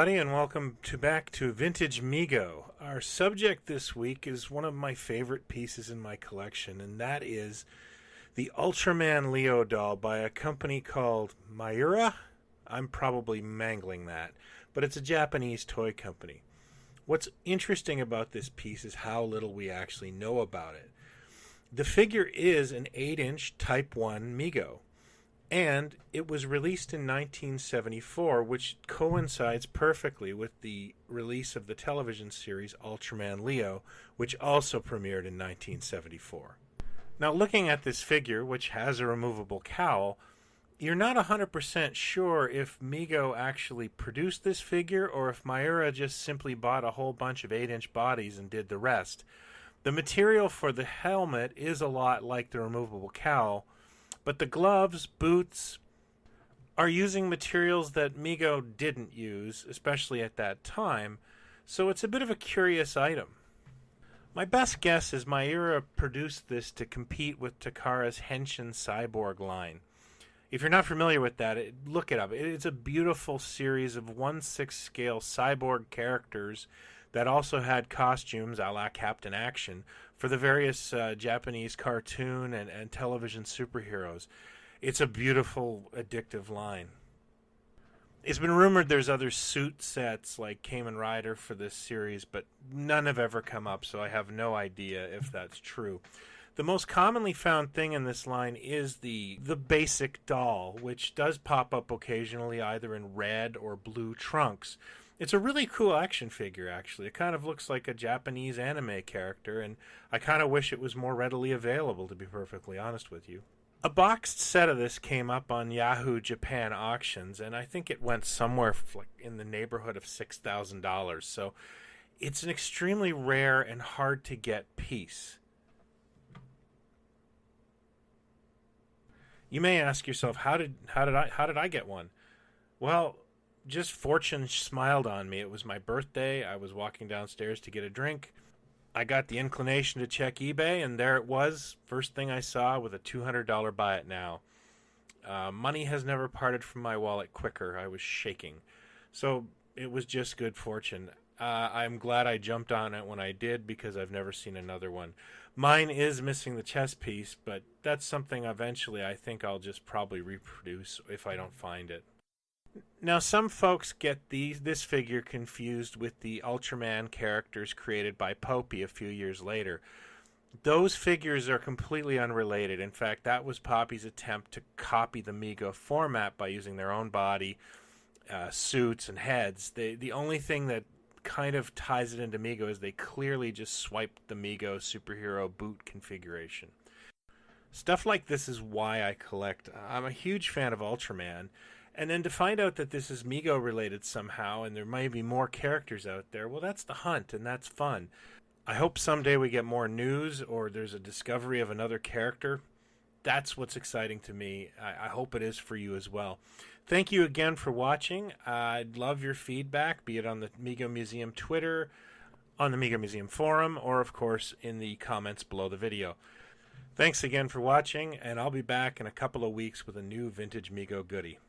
everybody, and welcome back to Vintage Mego. Our subject this week is one of my favorite pieces in my collection, and that is the Ultraman Leo doll by a company called Miura. I'm probably mangling that, but it's a Japanese toy company. What's interesting about this piece is how little we actually know about it. The figure is an 8-inch Type 1 Mego, and it was released in 1974, which coincides perfectly with the release of the television series Ultraman Leo, which also premiered in 1974. Now, looking at this figure, which has a removable cowl, you're not 100% sure if Mego actually produced this figure or if Miura just simply bought a whole bunch of 8-inch bodies and did the rest. The material for the helmet is a lot like the removable cowl, but the gloves, boots, are using materials that Mego didn't use, especially at that time, so it's a bit of a curious item. My best guess is Miura produced this to compete with Takara's Henshin Cyborg line. If you're not familiar with that, look it up. It's a beautiful series of 1/6 scale cyborg characters that also had costumes a la Captain Action for the various Japanese cartoon and television superheroes. It's a beautiful, addictive line. It's been rumored there's other suit sets like Kamen Rider for this series, but none have ever come up, so I have no idea if that's true. The most commonly found thing in this line is the basic doll, which does pop up occasionally either in red or blue trunks. It's a really cool action figure, actually. It kind of looks like a Japanese anime character, and I kind of wish it was more readily available, to be perfectly honest with you. A boxed set of this came up on Yahoo Japan auctions, and I think it went somewhere in the neighborhood of $6,000. So it's an extremely rare and hard to get piece. You may ask yourself, how did I get one? Well, just fortune smiled on me. It was my birthday. I was walking downstairs to get a drink. I got the inclination to check eBay, and there it was. First thing I saw with a $200 buy it now. Money has never parted from my wallet quicker. I was shaking. So it was just good fortune. I'm glad I jumped on it when I did because I've never seen another one. Mine is missing the chest piece, but that's something eventually I think I'll just probably reproduce if I don't find it. Now, some folks get this figure confused with the Ultraman characters created by Popey a few years later. Those figures are completely unrelated. In fact, that was Poppy's attempt to copy the Mego format by using their own body, suits, and heads. The only thing that kind of ties it into Mego is they clearly just swiped the Mego superhero boot configuration. Stuff like this is why I collect. I'm a huge fan of Ultraman. And then to find out that this is Mego related somehow and there may be more characters out there, well, that's the hunt and that's fun. I hope someday we get more news or there's a discovery of another character. That's what's exciting to me. I hope it is for you as well. Thank you again for watching. I'd love your feedback, be it on the Mego Museum Twitter, on the Mego Museum Forum, or of course in the comments below the video. Thanks again for watching, and I'll be back in a couple of weeks with a new Vintage Mego goodie.